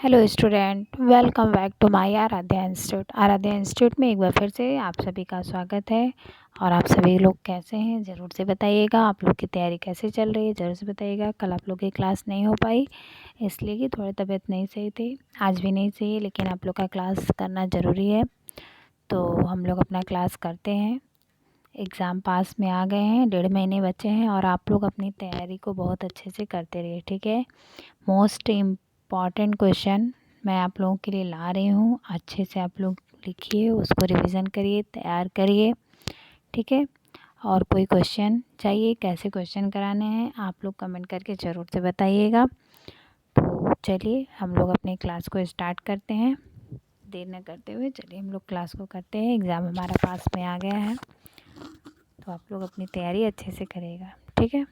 Hello student, welcome back to my Aaradhya institute. Aaradhya institute में एक बार फिर से आप सभी का स्वागत है। और आप सभी लोग कैसे हैं ज़रूर से बताइएगा। आप लोग की तैयारी कैसे चल रही है ज़रूर से बताइएगा। कल आप लोग की क्लास नहीं हो पाई इसलिए कि थोड़ी तबीयत नहीं सही थी, आज भी नहीं सही, लेकिन आप लोग का क्लास करना ज़रूरी है। तो हम लोग अपना क्लास करते हैं। एग्ज़ाम पास में आ गए हैं, 1.5 महीने बचे हैं और आप लोग अपनी तैयारी को बहुत अच्छे से करते रहिए, ठीक है। मोस्ट इम्पॉर्टेंट क्वेश्चन मैं आप लोगों के लिए ला रही हूँ, अच्छे से आप लोग लिखिए, उसको रिवीजन करिए, तैयार करिए, ठीक है। और कोई क्वेश्चन चाहिए, कैसे क्वेश्चन कराने हैं, आप लोग कमेंट करके ज़रूर से बताइएगा। तो चलिए हम लोग अपनी क्लास को स्टार्ट करते हैं, देर न करते हुए चलिए हम लोग क्लास को करते हैं। एग्ज़ाम हमारा पास में आ गया है तो आप लोग अपनी तैयारी अच्छे से करिएगा, ठीक है।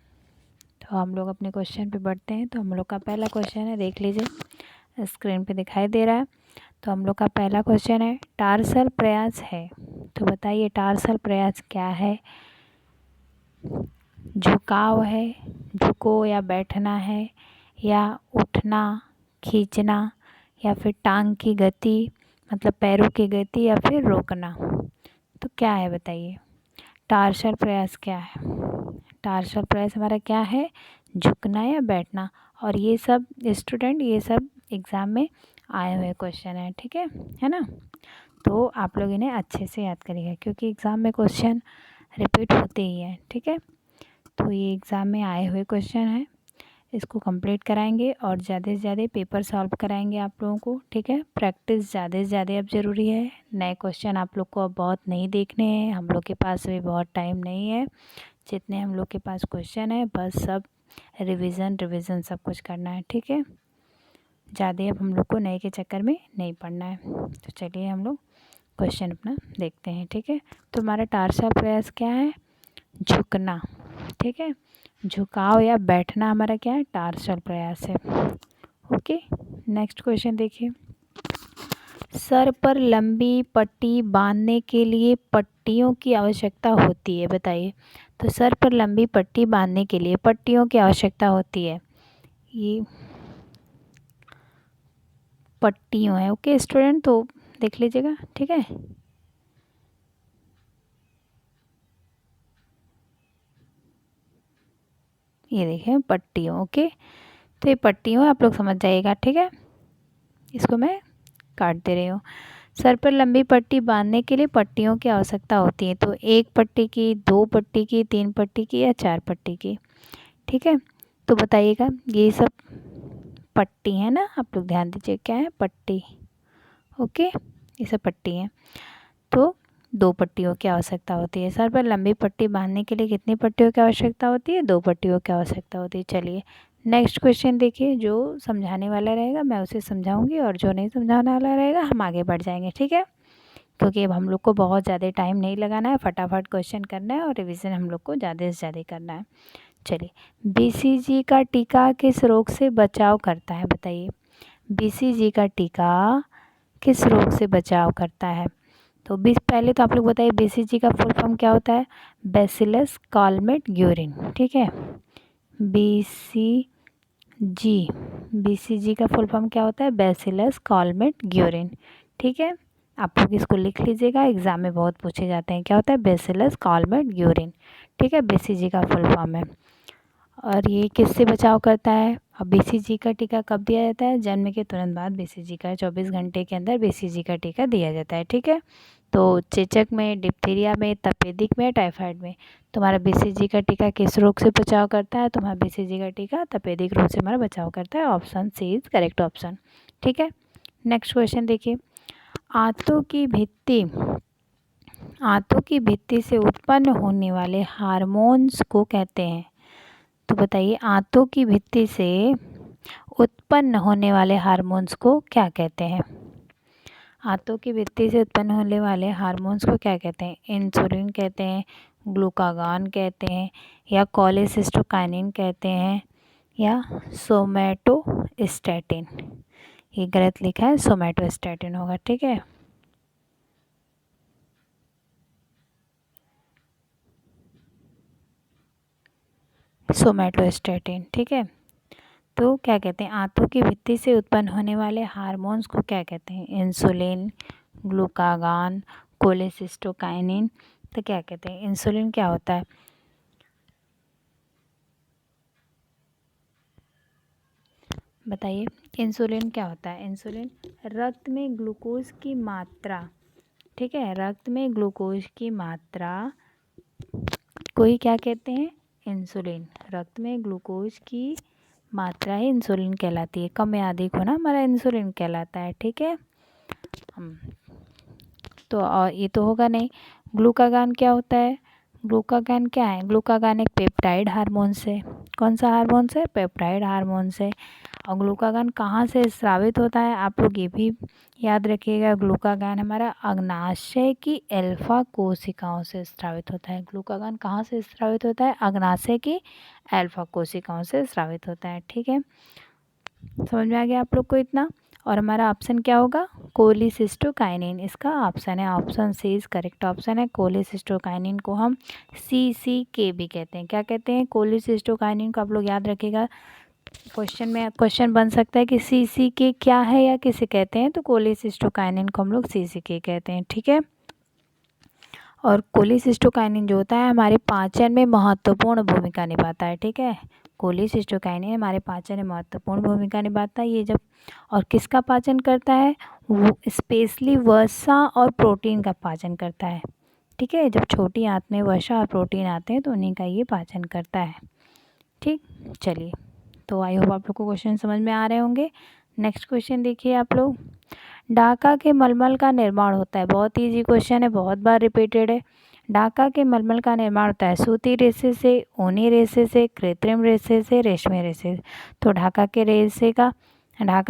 तो हम लोग अपने क्वेश्चन पे बढ़ते हैं। तो हम लोग का पहला क्वेश्चन है, देख लीजिए स्क्रीन पे दिखाई दे रहा है। तो हम लोग का पहला क्वेश्चन है, टार्सल प्रयास है। तो बताइए टार्सल प्रयास क्या है। झुकाव है, झुको या बैठना है, या उठना, खींचना, या फिर टांग की गति मतलब पैरों की गति, या फिर रोकना। तो क्या है बताइए, टार्सल प्रयास क्या है। टार्सल प्रयास हमारा क्या है, झुकना या बैठना। और ये सब स्टूडेंट, ये सब एग्ज़ाम में आए हुए क्वेश्चन है, ठीक है ना। तो आप लोग इन्हें अच्छे से याद करिएगा क्योंकि एग्ज़ाम में क्वेश्चन रिपीट होते ही हैं, ठीक है। तो ये एग्ज़ाम में आए हुए क्वेश्चन हैं, इसको कंप्लीट कराएंगे और ज़्यादा से ज़्यादा पेपर सॉल्व कराएंगे आप लोगों को, ठीक है। प्रैक्टिस ज़्यादा से ज़्यादा अब ज़रूरी है। नए क्वेश्चन आप लोग को अब बहुत नहीं देखने हैं, हम लोग के पास भी बहुत टाइम नहीं है। जितने हम लोग के पास क्वेश्चन है बस सब रिवीजन सब कुछ करना है, ठीक है। ज़्यादा अब हम लोग को नए के चक्कर में नहीं पड़ना है। तो चलिए हम लोग क्वेश्चन अपना देखते हैं, ठीक है। तो हमारा टार्सल प्रयास क्या है, झुकना, ठीक है। झुकाव या बैठना हमारा क्या है, टार्सल प्रयास है। ओके, नेक्स्ट क्वेश्चन देखिए। सर पर लंबी पट्टी बांधने के लिए पट्टियों की आवश्यकता होती है, बताइए। तो सर पर लंबी पट्टी बांधने के लिए पट्टियों की आवश्यकता होती है। ये पट्टियों है, ओके स्टूडेंट, तो देख लीजिएगा, ठीक है। ये देखिए पट्टियों, ओके। तो ये पट्टियों आप लोग समझ जाइएगा, ठीक है। इसको मैं काट दे रही हूँ। सर पर लंबी पट्टी बांधने के लिए पट्टियों की आवश्यकता होती है। तो 1 पट्टी की, 2 पट्टी की, 3 पट्टी की, या 4 पट्टी की, ठीक है। तो बताइएगा, ये सब पट्टी है ना, आप लोग ध्यान दीजिए क्या है, पट्टी, ओके। ये सब पट्टी है। तो 2 पट्टियों की आवश्यकता होती है। सर पर लंबी पट्टी बांधने के लिए कितनी पट्टियों की आवश्यकता होती है, 2 पट्टियों की आवश्यकता होती है। चलिए नेक्स्ट क्वेश्चन देखिए, जो समझाने वाला रहेगा मैं उसे समझाऊंगी और जो नहीं समझाने वाला रहेगा हम आगे बढ़ जाएंगे, ठीक है। क्योंकि अब हम लोग को बहुत ज़्यादा टाइम नहीं लगाना है, फटाफट क्वेश्चन करना है और रिवीजन हम लोग को ज़्यादा से ज़्यादा करना है। चलिए, बीसीजी का टीका किस रोग से बचाव करता है, बताइए। बीसीजी का टीका किस रोग से बचाव करता है। तो पहले तो आप लोग बताइए बीसीजी का फुल फॉर्म क्या होता है, बैसिलस कॉलमेट ग्यूरिन, ठीक है। बीसीजी, बीसीजी का फुल फॉर्म क्या होता है, बैसिलस कॉलमेट ग्यूरिन, ठीक है। आप लोग इसको लिख लीजिएगा, एग्जाम में बहुत पूछे जाते हैं, क्या होता है, बैसिलस कॉलमेट ग्यूरिन, ठीक है। बीसीजी का फुल फॉर्म है। और ये किससे बचाव करता है, अब बीसीजी का टीका कब दिया जाता है, जन्म के तुरंत बाद बीसीजी का 24 घंटे के अंदर बीसीजी का टीका दिया जाता है, ठीक है। तो चेचक में, डिप्थीरिया में, तपेदिक में, टाइफाइड में तुम्हारा बीसीजी का टीका किस रोग से बचाव करता है, तुम्हारा बीसीजी का टीका तपेदिक रोग से हमारा बचाव करता है। Option C is correct option, ठीक है। नेक्स्ट क्वेश्चन देखिए, आंतों की भित्ति, आंतों की भित्ति से उत्पन्न होने वाले हार्मोन्स को कहते हैं। तो बताइए आंतों की भित्ति से उत्पन्न होने वाले हार्मोन्स को क्या कहते हैं। आंतों की भित्ति से उत्पन्न होने वाले हार्मोन्स को क्या कहते हैं, इंसुलिन कहते हैं, ग्लूकागॉन कहते हैं, या कोलेसिस्टोकाइनिन कहते हैं, या सोमैटोस्टैटिन। ये गलत लिखा है, सोमैटोस्टैटिन होगा, ठीक है। सोमैटोस्टैटिन, ठीक है। तो क्या कहते हैं, आंतों की भित्ति से उत्पन्न होने वाले हार्मोन्स को क्या कहते हैं, इंसुलिन, ग्लूकागान, कोलेसिस्टोकाइनिन। तो क्या कहते हैं, इंसुलिन क्या होता है, बताइए। इंसुलिन क्या होता है, इंसुलिन रक्त में ग्लूकोज की मात्रा, ठीक है, रक्त में ग्लूकोज की मात्रा को ही क्या कहते हैं, इंसुलिन। रक्त में ग्लूकोज की मात्रा ही इंसुलिन कहलाती है, कम या अधिक होना हमारा इंसुलिन कहलाता है, ठीक है। तो और ये तो होगा नहीं। ग्लूकागान क्या होता है, ग्लूकागान क्या है, ग्लूकागान एक पेप्टाइड हार्मोन से, कौन सा हार्मोन से, पेप्टाइड हार्मोन से। और ग्लूकागान कहाँ से स्रावित होता है, आप लोग ये भी याद रखिएगा, ग्लूकागान हमारा अग्नाशय की अल्फा कोशिकाओं से स्रावित होता है। ग्लूकागान कहाँ से स्रावित होता है, अग्नाशय की अल्फा कोशिकाओं से स्रावित होता है, ठीक है। समझ में आ गया आप लोग को इतना। और हमारा ऑप्शन क्या होगा, कोलिसिस्टोकाइनिन, इसका ऑप्शन है, option C is correct option है। कोलिसिस्टोकाइनिन को हम CCK भी कहते हैं, क्या कहते हैं, कोलिसिस्टोकाइनिन को आप लोग याद रखिएगा, क्वेश्चन बन सकता है कि CCK क्या है या किसे कहते हैं, तो कोलिसिस्टोकाइनिन को हम लोग CCK कहते हैं, ठीक है। और कोलिसिस्टोकाइनिन जो होता है हमारे पाचन में महत्वपूर्ण भूमिका निभाता है, ठीक है। कोलिसिस्टोकाइनिन हमारे पाचन में महत्वपूर्ण भूमिका निभाता है। ये जब और किसका पाचन करता है, वो स्पेशली वसा और प्रोटीन का पाचन करता है, ठीक है। जब छोटी आंत में वसा और प्रोटीन आते हैं तो उन्हीं का ये पाचन करता है, ठीक। चलिए, तो आई होप आप लोग को क्वेश्चन समझ में आ रहे होंगे। नेक्स्ट क्वेश्चन देखिए आप लोग, ढाका के मलमल का निर्माण होता है, बहुत ईजी क्वेश्चन है, बहुत बार रिपीटेड है। ढाका के मलमल का निर्माण होता है सूती रेशे से, ऊनी रेशे से, कृत्रिम रेशे से, रेशमी रेशे से। तो ढाका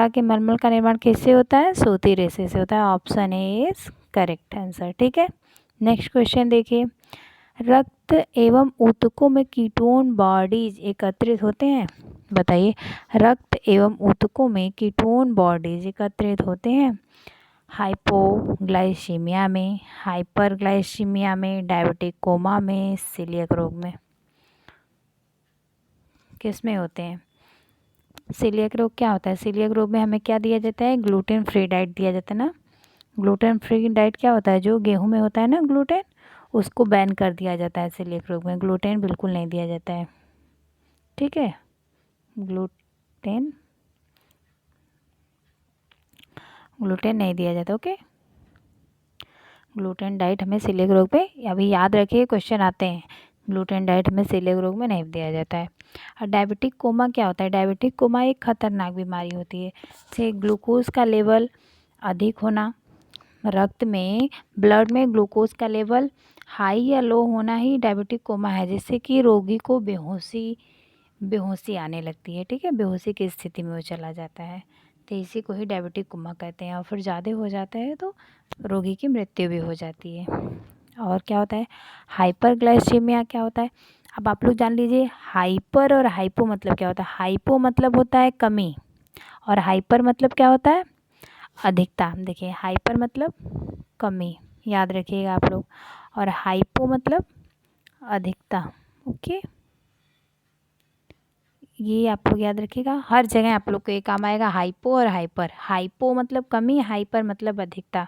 के मलमल का निर्माण किससे होता है, सूती रेशे से होता है, option A is correct answer, ठीक है। नेक्स्ट क्वेश्चन देखिए, रक्त एवं ऊतकों में कीटोन बॉडीज एकत्रित होते हैं, बताइए। रक्त एवं ऊतकों में कीटोन बॉडीज एकत्रित होते हैं, हाइपोग्लाइसीमिया में, हाइपरग्लाइसीमिया में, डायबिटिक कोमा में, सीलियक रोग में, किस में होते हैं। सीलियक रोग क्या होता है, सीलियक रोग में हमें क्या दिया जाता है, ग्लूटेन फ्री डाइट दिया जाता है ना। ग्लूटेन फ्री डाइट क्या होता है, जो गेहूं में होता है ना ग्लूटेन, उसको बैन कर दिया जाता है सीलियक रोग में, ग्लूटेन बिल्कुल नहीं दिया जाता है, ठीक है। ग्लूटेन नहीं दिया जाता, ओके। ग्लूटेन डाइट हमें सीलियक रोग पे, अभी याद रखिए क्वेश्चन आते हैं, ग्लूटेन डाइट हमें सीलियक रोग में नहीं दिया जाता है। और डायबिटिक कोमा क्या होता है, डायबिटिक कोमा एक खतरनाक बीमारी होती है, जैसे ग्लूकोज का लेवल अधिक होना, रक्त में ब्लड में ग्लूकोज का लेवल हाई या लो होना ही डायबिटिक कोमा है, जिससे कि रोगी को बेहोशी आने लगती है, ठीक है, बेहोशी की स्थिति में वो चला जाता है, तो इसी को ही डायबिटिक कोमा कहते हैं। और फिर ज़्यादा हो जाता है तो रोगी की मृत्यु भी हो जाती है। और क्या होता है, हाइपरग्लाइसीमिया क्या होता है, अब आप लोग जान लीजिए, हाइपर और हाइपो मतलब क्या होता है। हाइपो मतलब होता है कमी, और हाइपर मतलब क्या होता है, अधिकता। देखिए, हाइपर मतलब कमी, याद रखिएगा आप लोग, और हाइपो मतलब अधिकता, ओके। ये आप लोग याद रखिएगा, हर जगह आप लोग को ये काम आएगा, हाइपो और हाइपर। हाइपो मतलब कमी, हाइपर मतलब अधिकता।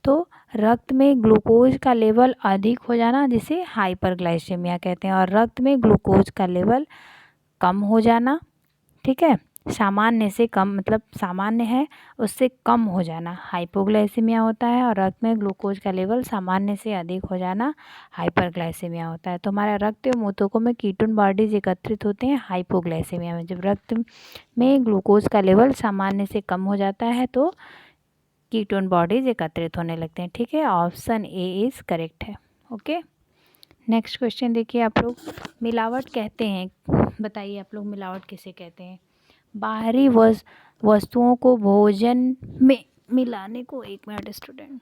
तो रक्त में ग्लूकोज का लेवल अधिक हो जाना जिसे हाइपरग्लाइसेमिया कहते हैं, और रक्त में ग्लूकोज का लेवल कम हो जाना, ठीक है, सामान्य से कम, मतलब सामान्य है उससे कम हो जाना हाइपोग्लाइसेमिया होता है, और रक्त में ग्लूकोज का लेवल सामान्य से अधिक हो जाना हाइपरग्लाइसेमिया होता है। तो हमारा रक्त एवं ऊतकों में कीटोन बॉडीज एकत्रित होते हैं हाइपोग्लाइसेमिया में, जब रक्त में ग्लूकोज का लेवल सामान्य से कम हो जाता है तो कीटोन बॉडीज एकत्रित होने लगते हैं, ठीक है, ऑप्शन ए इज़ करेक्ट है, ओके। नेक्स्ट क्वेश्चन देखिए आप लोग, मिलावट कहते हैं, बताइए आप लोग मिलावट किसे कहते हैं। बाहरी वस्तुओं को भोजन में मिलाने को, एक मिनट स्टूडेंट,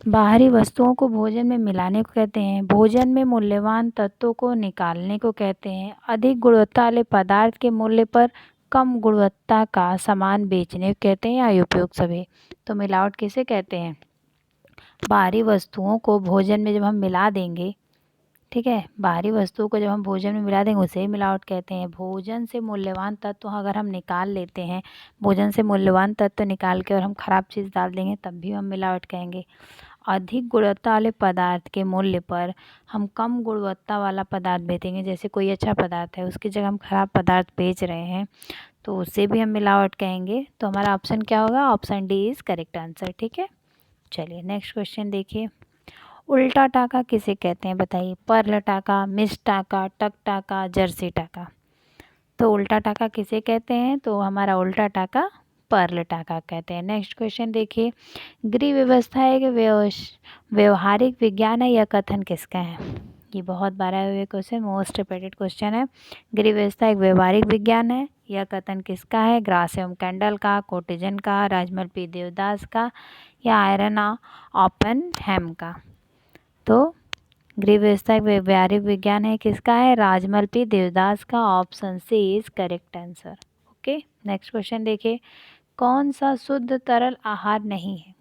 बाहरी वस्तुओं को भोजन में मिलाने को कहते हैं, भोजन में मूल्यवान तत्वों को निकालने को कहते हैं, अधिक गुणवत्ता वाले पदार्थ के मूल्य पर कम गुणवत्ता का सामान बेचने को कहते हैं, या उपयोग सभी। तो मिलावट किसे कहते हैं, बाहरी वस्तुओं को भोजन में जब हम मिला देंगे, ठीक है। बाहरी वस्तुओं को जब हम भोजन में मिला देंगे उसे ही मिलावट कहते हैं। भोजन से मूल्यवान तत्व अगर हम निकाल लेते हैं, भोजन से मूल्यवान तत्व निकाल के और हम ख़राब चीज़ डाल देंगे तब भी हम मिलावट कहेंगे। अधिक गुणवत्ता वाले पदार्थ के मूल्य पर हम कम गुणवत्ता वाला पदार्थ बेचेंगे। जैसे कोई अच्छा पदार्थ है उसकी जगह हम ख़राब पदार्थ बेच रहे हैं तो उसे भी हम मिलावट कहेंगे। तो हमारा ऑप्शन क्या होगा? Option D is correct answer. ठीक है, चलिए नेक्स्ट क्वेश्चन देखिए। उल्टा टाका किसे कहते हैं बताइए? पर्ल टाका, मिस टाका, टक टाका, जर्सी टाका। तो उल्टा टाका किसे कहते हैं? तो हमारा उल्टा टाका पर्ल टाका कहते हैं। नेक्स्ट क्वेश्चन देखिए। गृह व्यवस्था एक व्यवहारिक विज्ञान है, यह कथन किसका है? ये बहुत बार आए हुए क्वेश्चन, मोस्ट रिपीटेड क्वेश्चन है। गृह व्यवस्था एक व्यवहारिक विज्ञान है, यह कथन किसका है? ग्रासिम कैंडल का, कोटेजन का, राजमल पी देवदास का या आयरन ओपेनहेम का? तो गृह व्यवस्था एक व्यवहारिक विज्ञान है, किसका है? राजमल पी देवदास का। Option C is correct answer. Okay, next question देखिए। कौन सा शुद्ध तरल आहार नहीं है?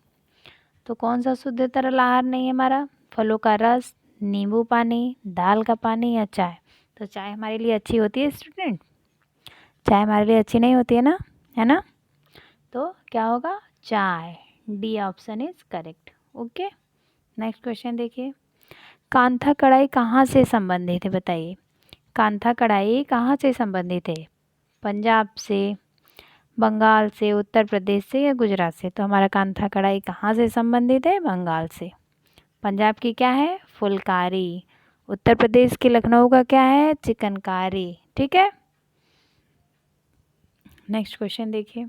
तो कौन सा शुद्ध तरल आहार नहीं है हमारा? फलों का रस, नींबू पानी, दाल का पानी या चाय? तो चाय हमारे लिए अच्छी होती है स्टूडेंट? चाय हमारे लिए अच्छी नहीं होती है ना, है ना? तो क्या होगा? चाय। D option is correct. Okay, next question देखिए। कांथा कढ़ाई कहाँ से संबंधित है बताइए? कांथा कढ़ाई कहाँ से संबंधित है? पंजाब से, बंगाल से, उत्तर प्रदेश से या गुजरात से? तो हमारा कांथा कढ़ाई कहाँ से संबंधित है? बंगाल से। पंजाब की क्या है? फुलकारी। उत्तर प्रदेश के लखनऊ का क्या है? चिकनकारी। ठीक है, नेक्स्ट क्वेश्चन देखिए।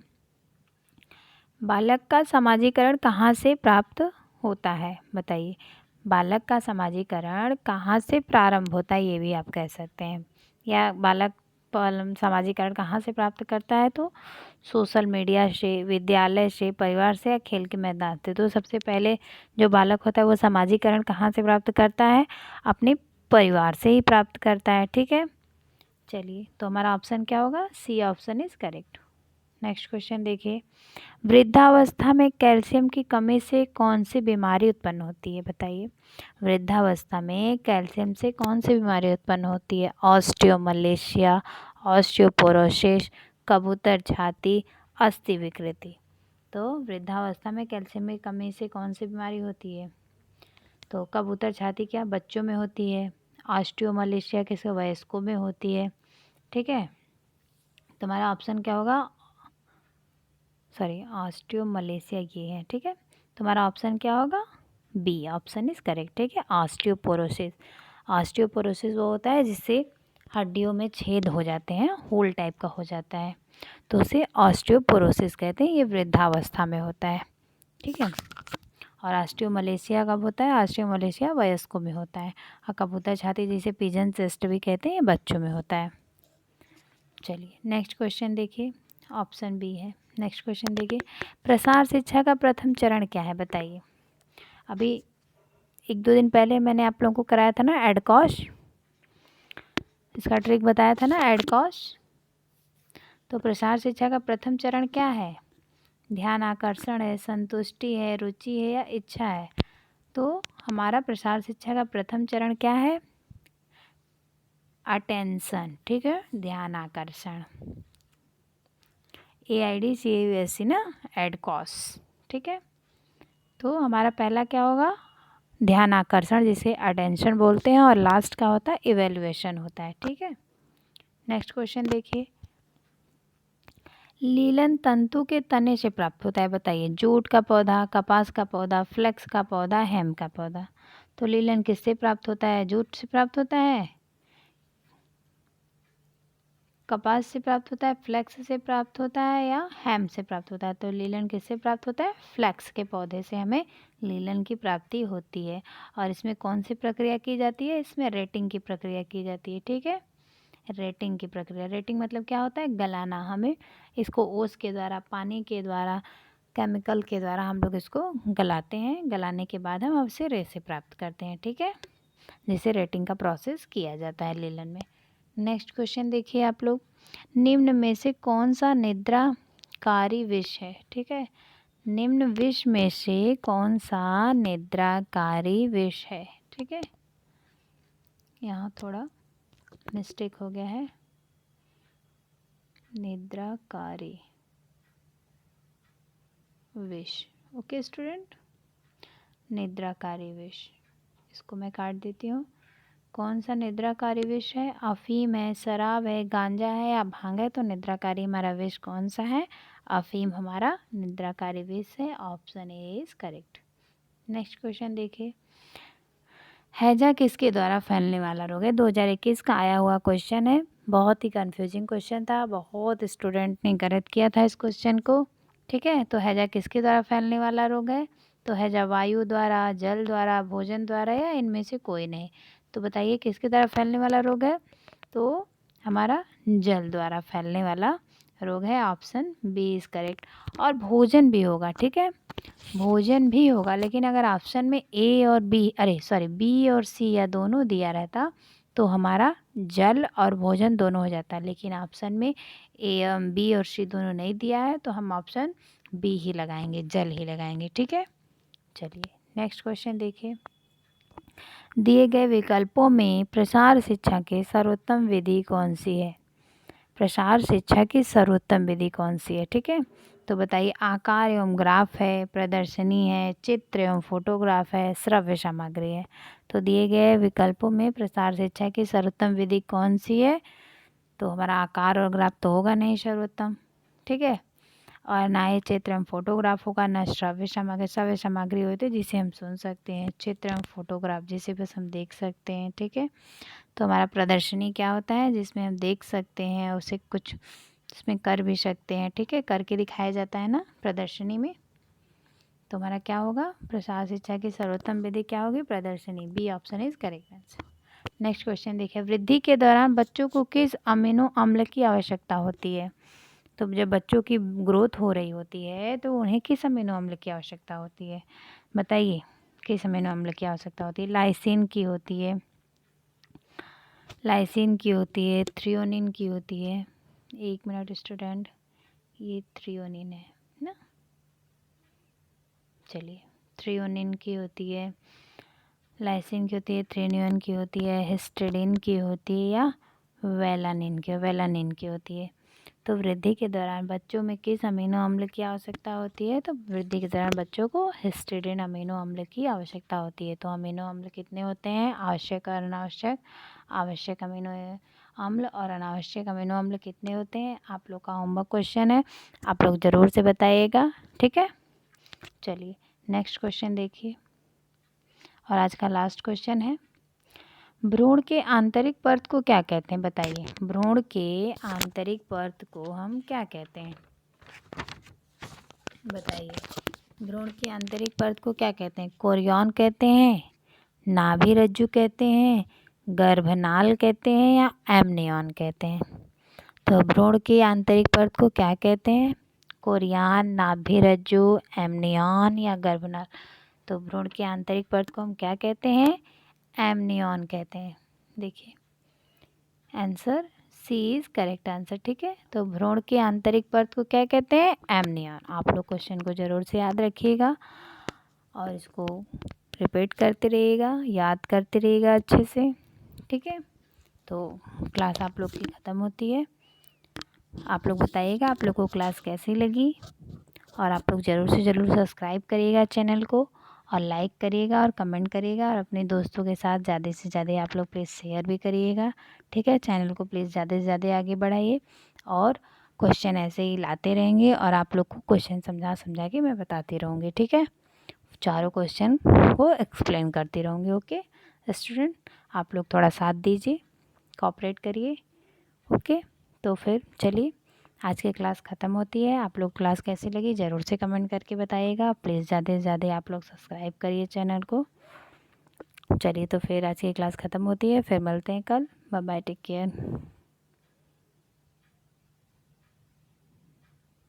बालक का समाजीकरण कहाँ से प्राप्त होता है बताइए? बालक का समाजीकरण कहाँ से प्रारंभ होता है, ये भी आप कह सकते हैं। या बालक समाजीकरण कहाँ से प्राप्त करता है? तो सोशल मीडिया से, विद्यालय से, परिवार से या खेल के मैदान से? तो सबसे पहले जो बालक होता है वो समाजीकरण कहाँ से प्राप्त करता है? अपने परिवार से ही प्राप्त करता है। ठीक है, चलिए तो हमारा ऑप्शन क्या होगा? C option is correct. Next question देखिए। वृद्धावस्था में कैल्शियम की कमी से कौन सी बीमारी उत्पन्न होती है बताइए? वृद्धावस्था में कैल्शियम से कौन सी बीमारी उत्पन्न होती है? ऑस्टियोमलेशिया, ऑस्टियोपोरोसिस, कबूतर छाती, अस्थि विकृति। तो वृद्धावस्था में कैल्शियम की कमी से कौन सी बीमारी होती है? तो कबूतर छाती क्या बच्चों में होती है? ऑस्टियोमलेशिया किसके? वयस्कों में होती है। ठीक है, तुम्हारा ऑप्शन क्या होगा? सॉरी, ऑस्टियोमलेशिया ये है। ठीक है, तुम्हारा ऑप्शन क्या होगा? B option is correct. ठीक है, ऑस्टियोपोरोसिस। ऑस्टियोपोरोसिस वो होता है जिससे हड्डियों में छेद हो जाते हैं, होल टाइप का हो जाता है, तो उसे ऑस्टियोपोरोसिस कहते हैं। ये वृद्धावस्था में होता है। ठीक है, और ऑस्टियोमलेशिया कब होता है? ऑस्टियोमलेशिया वयस्कों में होता है। और कबूतर छाती जिसे पिजन चेस्ट भी कहते हैं, ये बच्चों में होता है। चलिए नेक्स्ट क्वेश्चन देखिए, ऑप्शन बी है। नेक्स्ट क्वेश्चन देखिए। प्रसार शिक्षा का प्रथम चरण क्या है बताइए? अभी 1-2 दिन पहले मैंने आप लोगों को कराया था ना एडकॉश, इसका ट्रिक बताया था ना एडकॉश। तो प्रसार शिक्षा का प्रथम चरण क्या है? ध्यान आकर्षण है, संतुष्टि है, रुचि है या इच्छा है? तो हमारा प्रसार शिक्षा का प्रथम चरण क्या है? अटेंशन। ठीक है, ध्यान आकर्षण। AIDCAUSC ना, एडकॉस। ठीक है, तो हमारा पहला क्या होगा? ध्यान आकर्षण जिसे अटेंशन बोलते हैं, और लास्ट का होता है इवेल्युएशन होता है। ठीक है, नेक्स्ट क्वेश्चन देखिए। लीलन तंतु के तने से प्राप्त होता है बताइए? जूट का पौधा, कपास का पौधा, फ्लेक्स का पौधा, हेम का पौधा। तो लीलन किससे प्राप्त होता है? जूट से प्राप्त होता है, कपास से प्राप्त होता है, फ्लेक्स से प्राप्त होता है या हेम से प्राप्त होता है? तो लीलन किससे प्राप्त होता है? फ्लेक्स के पौधे से हमें लीलन की प्राप्ति होती है। और इसमें कौन सी प्रक्रिया की जाती है? इसमें रेटिंग की प्रक्रिया की जाती है। ठीक है, रेटिंग की प्रक्रिया। रेटिंग मतलब क्या होता है? गलाना। हमें इसको ओस के द्वारा, पानी के द्वारा, केमिकल के द्वारा हम लोग इसको गलाते हैं। गलाने के बाद हम उससे रेसे प्राप्त करते हैं। ठीक है, जिसे रेटिंग का प्रोसेस किया जाता है लीलन में। नेक्स्ट क्वेश्चन देखिए आप लोग। निम्न में से कौन सा निद्राकारी विष है? ठीक है, निम्न विष में से कौन सा निद्राकारी विष है? ठीक है, यहाँ थोड़ा मिस्टेक हो गया है, निद्राकारी विष। ओके स्टूडेंट, निद्राकारी विष, इसको मैं काट देती हूँ। कौन सा निद्राकारी विष है? अफीम है, शराब है, गांजा है या भांग है? तो निद्राकारी हमारा विष कौन सा है? अफीम हमारा निद्राकारी विष है। Option A is correct. Next question देखिए, हैजा किसके द्वारा फैलने वाला रोग है? 2021 का आया हुआ क्वेश्चन है, बहुत ही कंफ्यूजिंग क्वेश्चन था, बहुत स्टूडेंट ने गलत किया था इस क्वेश्चन को। ठीक है, तो हैजा किसके द्वारा फैलने वाला रोग है? तो हैजा वायु द्वारा, जल द्वारा, भोजन द्वारा या इनमें से कोई नहीं। तो बताइए किसके द्वारा फैलने वाला रोग है? तो हमारा जल द्वारा फैलने वाला रोग है। Option B is correct. और भोजन भी होगा, ठीक है, भोजन भी होगा, लेकिन अगर ऑप्शन में ए और बी, बी और सी या दोनों दिया रहता तो हमारा जल और भोजन दोनों हो जाता, लेकिन ऑप्शन में ए बी और सी दोनों नहीं दिया है तो हम ऑप्शन बी ही लगाएंगे, जल ही लगाएंगे। ठीक है, चलिए नेक्स्ट क्वेश्चन देखिए, दिए गए विकल्पों में प्रसार शिक्षा की सर्वोत्तम विधि कौन सी है? प्रसार शिक्षा की सर्वोत्तम विधि कौन सी है? ठीक है, तो बताइए, आकार एवं ग्राफ है, प्रदर्शनी है, चित्र एवं फोटोग्राफ है, श्रव्य सामग्री है। तो दिए गए विकल्पों में प्रसार शिक्षा की सर्वोत्तम विधि कौन सी है? तो हमारा आकार और ग्राफ तो होगा नहीं सर्वोत्तम, ठीक है, और ना ही चित्र एवं फोटोग्राफ होगा, ना श्रव्य सामग्री। श्रव्य सामग्री होती है जिसे हम सुन सकते हैं, चित्र एवं फोटोग्राफ जिसे बस हम देख सकते हैं। ठीक है, तो हमारा प्रदर्शनी क्या होता है? जिसमें हम देख सकते हैं, उसे कुछ इसमें कर भी सकते हैं। ठीक है, करके दिखाया जाता है ना प्रदर्शनी में। तो हमारा क्या होगा? प्रसार शिक्षा की सर्वोत्तम विधि क्या होगी? प्रदर्शनी। B option is correct answer. Next question देखिए, वृद्धि के दौरान बच्चों को किस अमीनो अम्ल की आवश्यकता होती है? तो जब बच्चों की ग्रोथ हो रही होती है तो उन्हें किस अमीनो अम्ल की आवश्यकता होती है? बताइए, किस अमीनो अम्ल की आवश्यकता होती है? लाइसिन की होती है, लाइसिन की होती है, थ्रियोनिन की होती है। एक मिनट स्टूडेंट, ये थ्रियोनिन है ना, चलिए, थ्रियोनिन की होती है, लाइसिन की होती है, थ्रेनियन की होती है, हिस्टिडीन की होती है या वेलानिन की होती है। तो वृद्धि के दौरान बच्चों में किस अमीनो अम्ल की आवश्यकता होती है? तो वृद्धि के दौरान बच्चों को हिस्टिडीन अमीनो अम्ल की आवश्यकता होती है। तो अमीनो अम्ल कितने होते हैं? आवश्यक और अनावश्यक। आवश्यक अमीनो अम्ल और अनावश्यक अमीनो अम्ल कितने होते हैं? आप लोग का होमवर्क क्वेश्चन है, आप लोग ज़रूर से बताइएगा। ठीक है, चलिए नेक्स्ट क्वेश्चन देखिए, और आज का लास्ट क्वेश्चन है, भ्रूण के आंतरिक परत को क्या कहते हैं? बताइए, भ्रूण के आंतरिक परत को हम क्या कहते हैं? बताइए, भ्रूण की आंतरिक परत को क्या कहते हैं? कोरियन कहते हैं, नाभि रज्जु कहते हैं, गर्भनाल कहते हैं या एमनियन कहते हैं? तो भ्रूण की आंतरिक परत को क्या कहते हैं? कोरियन, नाभि रज्जु, एमनियन या गर्भनाल? तो भ्रूण की आंतरिक परत को हम क्या कहते हैं? एमनियन कहते हैं। देखिए answer C is correct answer. ठीक है, तो भ्रूण की आंतरिक परत को क्या कहते हैं? एमनियन। आप लोग क्वेश्चन को ज़रूर से याद रखिएगा और इसको रिपीट करते रहिएगा, याद करते रहिएगा अच्छे से। ठीक है, तो क्लास आप लोग की ख़त्म होती है। आप लोग बताइएगा आप लोग को क्लास कैसी लगी, और आप लोग ज़रूर से ज़रूर सब्सक्राइब करिएगा चैनल को, और लाइक करिएगा और कमेंट करिएगा, और अपने दोस्तों के साथ ज़्यादा से ज़्यादा आप लोग प्लीज़ शेयर भी करिएगा। ठीक है, चैनल को प्लीज़ ज़्यादा से ज़्यादा आगे बढ़ाइए, और क्वेश्चन ऐसे ही लाते रहेंगे और आप लोग को क्वेश्चन समझा के मैं बताती रहूँगी। ठीक है, चारों क्वेश्चन को एक्सप्लेन करती रहूँगी। ओके स्टूडेंट, आप लोग थोड़ा साथ दीजिए, कोऑपरेट करिए। ओके, तो फिर चलिए आज की क्लास ख़त्म होती है। आप लोग क्लास कैसी लगी ज़रूर से कमेंट करके बताइएगा। प्लीज़ ज़्यादा से ज़्यादा आप लोग सब्सक्राइब करिए चैनल को। चलिए, तो फिर आज की क्लास ख़त्म होती है, फिर मिलते हैं कल। Bye bye, take care.